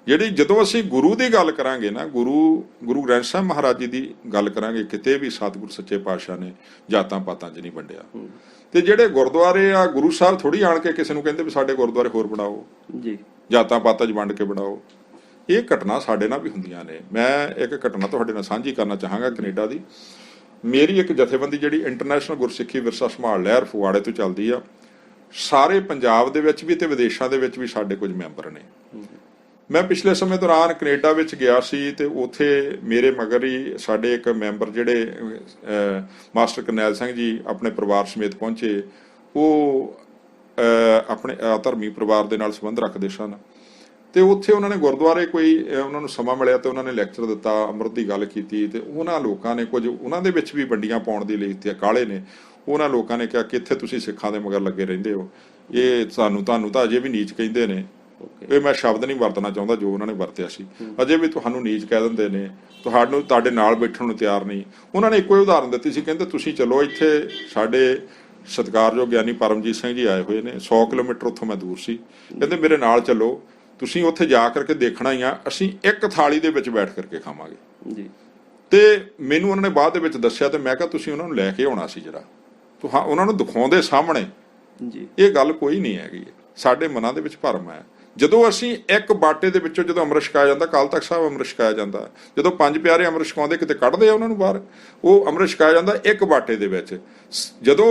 ਜਿਹੜੀ ਜਦੋਂ ਅਸੀਂ ਗੁਰੂ ਦੀ ਗੱਲ ਕਰਾਂਗੇ ਨਾ, ਗੁਰੂ ਗ੍ਰੰਥ ਸਾਹਿਬ ਮਹਾਰਾਜ ਜੀ ਦੀ ਗੱਲ ਕਰਾਂਗੇ, ਕਿਤੇ ਵੀ ਸਤਿਗੁਰ ਸੱਚੇ ਪਾਤਸ਼ਾਹ ਨੇ ਜਾਤਾਂ ਪਾਤਾਂ 'ਚ ਨਹੀਂ ਵੰਡਿਆ। ਤੇ ਜਿਹੜੇ ਗੁਰਦੁਆਰੇ ਆ, ਗੁਰੂ ਸਾਹਿਬ ਥੋੜੀ ਆਣ ਕੇ ਕਿਸੇ ਨੂੰ ਕਹਿੰਦੇ ਵੀ ਸਾਡੇ ਗੁਰਦੁਆਰੇ ਹੋਰ ਬਣਾਓ ਜੀ, ਜਾਤਾਂ ਪਾਤਾਂ 'ਚ ਵੰਡ ਕੇ ਬਣਾਓ। ਇਹ ਘਟਨਾ ਸਾਡੇ ਨਾਲ ਵੀ ਹੁੰਦੀਆਂ ਨੇ। ਮੈਂ ਇੱਕ ਘਟਨਾ ਤੁਹਾਡੇ ਨਾਲ ਸਾਂਝੀ ਕਰਨਾ ਚਾਹਾਂਗਾ ਕੈਨੇਡਾ ਦੀ। ਮੇਰੀ ਇੱਕ ਜਥੇਬੰਦੀ ਜਿਹੜੀ ਇੰਟਰਨੈਸ਼ਨਲ ਗੁਰਸਿੱਖੀ ਵਿਰਸਾ ਸੰਭਾਲ ਲਹਿਰ ਫਗਵਾੜੇ ਤੋਂ ਚੱਲਦੀ ਆ, ਸਾਰੇ ਪੰਜਾਬ ਦੇ ਵਿੱਚ ਵੀ ਤੇ ਵਿਦੇਸ਼ਾਂ ਦੇ ਵਿੱਚ ਵੀ ਸਾਡੇ ਕੁਝ ਮੈਂਬਰ ਨੇ। ਮੈਂ ਪਿਛਲੇ ਸਮੇਂ ਦੌਰਾਨ ਕੈਨੇਡਾ ਵਿੱਚ ਗਿਆ ਸੀ ਤੇ ਉੱਥੇ ਮੇਰੇ ਮਗਰ ਹੀ ਸਾਡੇ ਇੱਕ ਮੈਂਬਰ ਜਿਹੜੇ ਮਾਸਟਰ ਕਰਨੈਲ ਸਿੰਘ ਜੀ ਆਪਣੇ ਪਰਿਵਾਰ ਸਮੇਤ ਪਹੁੰਚੇ। ਉਹ ਆਪਣੇ ਧਰਮੀ ਪਰਿਵਾਰ ਦੇ ਨਾਲ ਸੰਬੰਧ ਰੱਖਦੇ ਸਨ ਤੇ ਉੱਥੇ ਉਹਨਾਂ ਨੇ ਗੁਰਦੁਆਰੇ ਕੋਈ ਉਹਨਾਂ ਨੂੰ ਸਮਾਂ ਮਿਲਿਆ ਤੇ ਉਹਨਾਂ ਨੇ ਲੈਕਚਰ ਦਿੱਤਾ, ਅੰਮ੍ਰਿਤ ਦੀ ਗੱਲ ਕੀਤੀ ਤੇ ਉਹਨਾਂ ਲੋਕਾਂ ਨੇ ਕੁਝ ਉਹਨਾਂ ਦੇ ਵਿੱਚ ਵੀ ਵੰਡੀਆਂ ਪਾਉਣ ਦੀ ਲਈ ਤੇ ਕਾਲੇ ਨੇ। ਉਹਨਾਂ ਲੋਕਾਂ ਨੇ ਕਿਹਾ ਕਿ ਇੱਥੇ ਤੁਸੀਂ ਸਿੱਖਾਂ ਦੇ ਮਗਰ ਲੱਗੇ ਰਹਿੰਦੇ ਹੋ, ਇਹ ਤੁਹਾਨੂੰ ਤਾਂ ਅਜੇ ਵੀ ਨੀਚ ਕਹਿੰਦੇ ਨੇ। ਇਹ ਮੈਂ ਸ਼ਬਦ ਨਹੀਂ ਵਰਤਣਾ ਚਾਹੁੰਦਾ ਜੋ ਉਹਨਾਂ ਨੇ ਵਰਤਿਆ ਸੀ, ਅਜੇ ਵੀ ਤੁਹਾਨੂੰ ਨੀਚ ਕਹਿ ਦਿੰਦੇ ਨੇ, ਤੁਹਾਡੇ ਨਾਲ ਬੈਠਣ ਨੂੰ ਤਿਆਰ ਨਹੀਂ। ਉਹਨਾਂ ਨੇ ਇੱਕੋ ਹੀ ਉਦਾਹਰਨ ਦਿੱਤੀ ਸੀ, ਕਹਿੰਦੇ ਤੁਸੀਂ ਚਲੋ, ਇੱਥੇ ਸਾਡੇ ਸਤਿਕਾਰਯੋਗ ਗਿਆਨੀ ਪਰਮਜੀਤ ਸਿੰਘ ਜੀ ਆਏ ਹੋਏ ਨੇ, 100 ਕਿਲੋਮੀਟਰ ਉੱਥੋਂ ਮੈਂ ਦੂਰ ਸੀ, ਕਹਿੰਦੇ ਮੇਰੇ ਨਾਲ ਚੱਲੋ, ਤੁਸੀਂ ਉੱਥੇ ਜਾ ਕਰਕੇ ਦੇਖਣਾ ਹੀ ਆ, ਅਸੀਂ ਇੱਕ ਥਾਲੀ ਦੇ ਵਿੱਚ ਬੈਠ ਕਰਕੇ ਖਾਵਾਂਗੇ ਜੀ। ਤੇ ਮੈਨੂੰ ਉਹਨਾਂ ਨੇ ਬਾਅਦ ਦੇ ਵਿੱਚ ਦੱਸਿਆ ਤੇ ਮੈਂ ਕਿਹਾ ਤੁਸੀਂ ਉਹਨਾਂ ਨੂੰ ਲੈ ਕੇ ਆਉਣਾ ਸੀ ਜਰਾ, ਉਹਨਾਂ ਨੂੰ ਦਿਖਾਉਂਦੇ ਸਾਹਮਣੇ ਜੀ। ਇਹ ਗੱਲ ਕੋਈ ਨਹੀਂ ਹੈਗੀ, ਸਾਡੇ ਮਨਾਂ ਦੇ ਵਿੱਚ ਭਰਮ ਹੈ। ਜਦੋਂ ਅਸੀਂ ਇੱਕ ਬਾਟੇ ਦੇ ਵਿੱਚੋਂ ਜਦੋਂ ਅੰਮ੍ਰਿਤ ਛਕਾਇਆ ਜਾਂਦਾ, ਅਕਾਲ ਤਖਤ ਸਾਹਿਬ ਅੰਮ੍ਰਿਤ ਛਕਾਇਆ ਜਾਂਦਾ, ਜਦੋਂ ਪੰਜ ਪਿਆਰੇ ਅੰਮ੍ਰਿਤ ਛਕਾਉਂਦੇ ਕਿਤੇ ਕੱਢਦੇ ਆ ਉਹਨਾਂ ਨੂੰ ਬਾਹਰ, ਉਹ ਅੰਮ੍ਰਿਤ ਛਕਾਇਆ ਜਾਂਦਾ ਇੱਕ ਬਾਟੇ ਦੇ ਵਿੱਚ। ਜਦੋਂ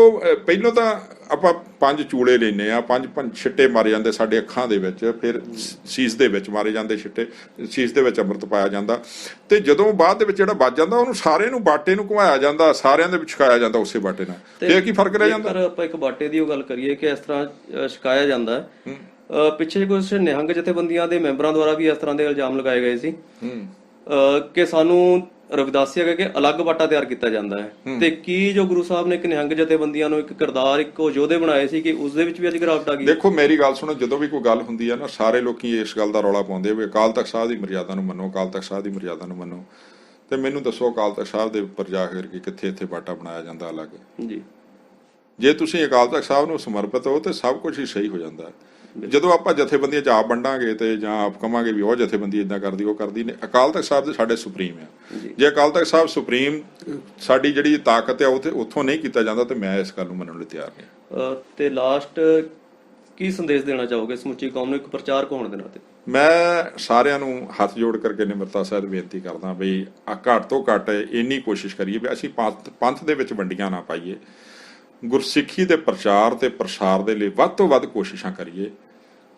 ਪਹਿਲਾਂ ਤਾਂ ਆਪਾਂ 5 ਚੂਲੇ ਲੈਂਦੇ ਆ, 5 ਛਿੱਟੇ ਮਾਰੇ ਜਾਂਦੇ ਸਾਡੇ ਅੱਖਾਂ ਦੇ ਵਿੱਚ, ਫਿਰ ਸੀਸ ਦੇ ਵਿੱਚ ਮਾਰੇ ਜਾਂਦੇ ਛਿੱਟੇ, ਸੀਸ ਦੇ ਵਿੱਚ ਅੰਮ੍ਰਿਤ ਪਾਇਆ ਜਾਂਦਾ ਤੇ ਜਦੋਂ ਬਾਅਦ ਦੇ ਵਿੱਚ ਜਿਹੜਾ ਵੱਜ ਜਾਂਦਾ ਉਹਨੂੰ ਸਾਰੇ ਨੂੰ ਬਾਟੇ ਨੂੰ ਘੁਮਾਇਆ ਜਾਂਦਾ, ਸਾਰਿਆਂ ਦੇ ਵਿੱਚ ਛਕਾਇਆ ਜਾਂਦਾ ਉਸੇ ਬਾਟੇ ਨਾਲ। ਤੇ ਕੀ ਫਰਕ ਰਹਿ ਜਾਂਦਾ? ਆਪਾਂ ਇੱਕ ਬਾਟੇ ਦੀ ਉਹ ਗੱਲ ਕਰੀਏ ਕਿ ਇਸ ਤਰ੍ਹਾਂ ਛਕਾਇਆ ਜਾਂਦਾ ਹੈ, ਪਿੱਛੇ ਕੁਝ ਨਿਹੰਗ ਜਥੇਬੰਦੀਆਂ ਦੇ ਮੈਂਬਰਾਂ ਦੁਆਰਾ ਵੀ ਇਸ ਤਰ੍ਹਾਂ ਦੇ ਇਲਜ਼ਾਮ ਲਗਾਏ ਗਏ ਸੀ ਕਿ ਸਾਨੂੰ ਰਵਿਦਾਸੀ ਹੈਗਾ ਕਿ ਅਲੱਗ ਬਾਟਾ ਤਿਆਰ ਕੀਤਾ ਜਾਂਦਾ ਹੈ। ਤੇ ਕੀ ਜੋ ਗੁਰੂ ਸਾਹਿਬ ਨੇ ਇੱਕ ਨਿਹੰਗ ਜਥੇਬੰਦੀਆਂ ਨੂੰ ਇੱਕ ਕਿਰਦਾਰ, ਇੱਕ ਯੋਧੇ ਬਣਾਏ ਸੀ, ਕਿ ਉਸ ਦੇ ਵਿੱਚ ਵੀ ਅੱਜ ਗਿਰਾਵਟ ਆ ਗਈ? ਦੇਖੋ ਮੇਰੀ ਗੱਲ ਸੁਣੋ, ਜਦੋਂ ਵੀ ਕੋਈ ਗੱਲ ਹੁੰਦੀ ਹੈ ਨਾ, ਸਾਰੇ ਲੋਕੀ ਇਸ ਗੱਲ ਦਾ ਰੌਲਾ ਪਾਉਂਦੇ ਵੀ ਅਕਾਲ ਤਖਤ ਸਾਹਿਬ ਦੀ ਮਰਿਆਦਾ ਨੂੰ ਮੰਨੋ, ਅਕਾਲ ਤਖਤ ਸਾਹਿਬ ਦੀ ਮਰਿਆਦਾ ਨੂੰ ਮੰਨੋ। ਤੇ ਮੈਨੂੰ ਦੱਸੋ ਅਕਾਲ ਤਖਤ ਸਾਹਿਬ ਦੇ ਉੱਪਰ ਜਾ ਕੇ ਕਿੱਥੇ ਇੱਥੇ ਬਾਟਾ ਬਣਾਇਆ ਜਾਂਦਾ ਅਲੱਗ ਜੀ? ਜੇ ਤੁਸੀਂ ਅਕਾਲ ਤਖਤ ਸਾਹਿਬ ਨੂੰ ਸਮਰਪਿਤ ਹੋ ਤੇ ਸਭ ਕੁਝ ਹੀ ਸਹੀ ਹੋ ਜਾਂਦਾ। ਜਦੋਂ ਆਪਾਂ ਜਥੇਬੰਦੀਆਂ 'ਚ ਆਪ ਵੰਡਾਂਗੇ ਤੇ ਜਾਂ ਆਪ ਕਵਾਂਗੇ ਵੀ ਉਹ ਜਥੇਬੰਦੀ ਇਦਾਂ ਕਰਦੀ, ਉਹ ਕਰਦੀ ਨੇ, ਅਕਾਲ ਤਖਤ ਸਾਹਿਬ ਦੇ ਸਾਡੇ ਸੁਪਰੀਮ ਆ। ਜੇ ਅਕਾਲ ਤਖਤ ਸਾਹਿਬ ਸੁਪਰੀਮ ਸਾਡੀ ਜਿਹੜੀ ਤਾਕਤ ਆ ਉਹ ਉੱਥੋਂ ਨਹੀਂ ਕੀਤਾ ਜਾਂਦਾ ਤੇ ਮੈਂ ਇਸ ਗੱਲ ਨੂੰ ਮੰਨਣ ਲਈ ਤਿਆਰ ਨਹੀਂ। ਤੇ ਲਾਸਟ ਕੀ ਸੰਦੇਸ਼ ਦੇਣਾ ਚਾਹੋਗੇ ਸਮੁੱਚੀ ਕੌਮ ਨੂੰ ਇੱਕ ਪ੍ਰਚਾਰਕ ਹੋਣ ਦੇ ਨਾਤੇ? ਮੈਂ ਸਾਰਿਆਂ ਨੂੰ ਹੱਥ ਜੋੜ ਕਰਕੇ ਨਿਮਰਤਾ ਸਹਿਤ ਬੇਨਤੀ ਕਰਦਾ ਵੀ ਘੱਟ ਤੋਂ ਘੱਟ ਇੰਨੀ ਕੋਸ਼ਿਸ਼ ਕਰੀਏ ਵੀ ਅਸੀਂ ਪੰਥ ਦੇ ਵਿੱਚ ਵੰਡੀਆਂ ਨਾ ਪਾਈਏ, ਗੁਰਸਿੱਖੀ ਦੇ ਪ੍ਰਚਾਰ ਤੇ ਪ੍ਰਸਾਰ ਦੇ ਲਈ ਵੱਧ ਤੋਂ ਵੱਧ ਕੋਸ਼ਿਸ਼ਾਂ ਕਰੀਏ।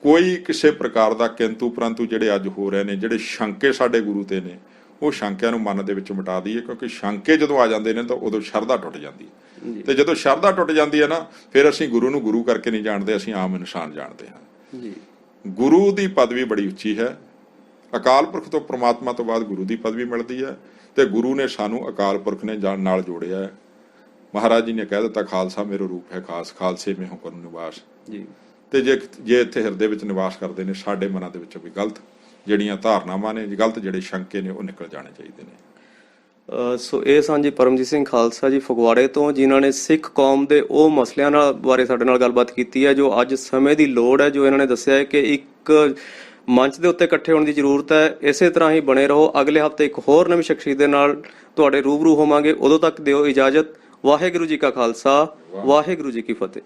ਕੋਈ ਕਿਸੇ ਪ੍ਰਕਾਰ ਦਾ ਕਿੰਤੂ ਪਰੰਤੂ ਜਿਹੜੇ ਅੱਜ ਹੋ ਰਹੇ ਨੇ, ਜਿਹੜੇ ਸ਼ੰਕੇ ਸਾਡੇ ਗੁਰੂ ਤੇ ਨੇ, ਉਹ ਸ਼ੰਕਿਆਂ ਨੂੰ ਮਨ ਦੇ ਵਿੱਚ ਮਿਟਾ ਦਈਏ, ਕਿਉਂਕਿ ਸ਼ੰਕੇ ਜਦੋਂ ਆ ਜਾਂਦੇ ਨੇ ਤਾਂ ਉਦੋਂ ਸ਼ਰਧਾ ਟੁੱਟ ਜਾਂਦੀ ਹੈ। ਤੇ ਜਦੋਂ ਸ਼ਰਧਾ ਟੁੱਟ ਜਾਂਦੀ ਹੈ ਨਾ, ਫਿਰ ਅਸੀਂ ਗੁਰੂ ਨੂੰ ਗੁਰੂ ਕਰਕੇ ਨਹੀਂ ਜਾਣਦੇ, ਅਸੀਂ ਆਮ ਇਨਸਾਨ ਜਾਣਦੇ ਹਾਂ ਜੀ। ਗੁਰੂ ਦੀ ਪਦਵੀ ਬੜੀ ਉੱਚੀ ਹੈ, ਅਕਾਲ ਪੁਰਖ ਤੋਂ ਪ੍ਰਮਾਤਮਾ ਤੋਂ ਬਾਅਦ ਗੁਰੂ ਦੀ ਪਦਵੀ ਮਿਲਦੀ ਹੈ ਤੇ ਗੁਰੂ ਨੇ ਸਾਨੂੰ ਅਕਾਲ ਪੁਰਖ ਨੇ ਨਾਲ ਜੋੜਿਆ ਹੈ। ਮਹਾਰਾਜ ਜੀ ਨੇ ਕਹਿ ਦਿੱਤਾ, ਖਾਲਸਾ ਮੇਰਾ ਰੂਪ ਹੈ ਖਾਸ, ਖਾਲਸੇ ਮੇਂ ਹੋ ਕਰੁ ਨਿਵਾਸ ਜੀ। ਤੇ ਜੇ ਇੱਥੇ ਹਿਰਦੇ ਵਿੱਚ ਨਿਵਾਸ ਕਰਦੇ ਨੇ, ਸਾਡੇ ਮਨਾਂ ਦੇ ਵਿੱਚੋਂ ਵੀ ਗਲਤ ਜਿਹੜੀਆਂ ਧਾਰਨਾਵਾਂ ਨੇ, ਗਲਤ ਜਿਹੜੇ ਸ਼ੰਕੇ ਨੇ, ਉਹ ਨਿਕਲ ਜਾਣੇ ਚਾਹੀਦੇ ਨੇ। ਸੋ ਇਹ ਸਨ ਜੀ ਪਰਮਜੀਤ ਸਿੰਘ ਖਾਲਸਾ ਜੀ ਫਗਵਾੜੇ ਤੋਂ, ਜਿਨ੍ਹਾਂ ਨੇ ਸਿੱਖ ਕੌਮ ਦੇ ਉਹ ਮਸਲਿਆਂ ਨਾਲ ਬਾਰੇ ਸਾਡੇ ਨਾਲ ਗੱਲਬਾਤ ਕੀਤੀ ਹੈ ਜੋ ਅੱਜ ਸਮੇਂ ਦੀ ਲੋੜ ਹੈ। ਜੋ ਇਹਨਾਂ ਨੇ ਦੱਸਿਆ ਹੈ ਕਿ ਇੱਕ ਮੰਚ ਦੇ ਉੱਤੇ ਇਕੱਠੇ ਹੋਣ ਦੀ ਜ਼ਰੂਰਤ ਹੈ। ਇਸੇ ਤਰ੍ਹਾਂ ਹੀ ਬਣੇ ਰਹੋ। ਅਗਲੇ ਹਫ਼ਤੇ ਇੱਕ ਹੋਰ ਨਵੀਂ ਸ਼ਖਸੀਅਤ ਦੇ ਨਾਲ ਤੁਹਾਡੇ ਰੂਬਰੂ ਹੋਵਾਂਗੇ। ਉਦੋਂ ਤੱਕ ਦਿਓ ਇਜਾਜ਼ਤ। ਵਾਹਿਗੁਰੂ ਜੀ ਕਾ ਖਾਲਸਾ, ਵਾਹਿਗੁਰੂ ਜੀ ਕੀ ਫਤਿਹ।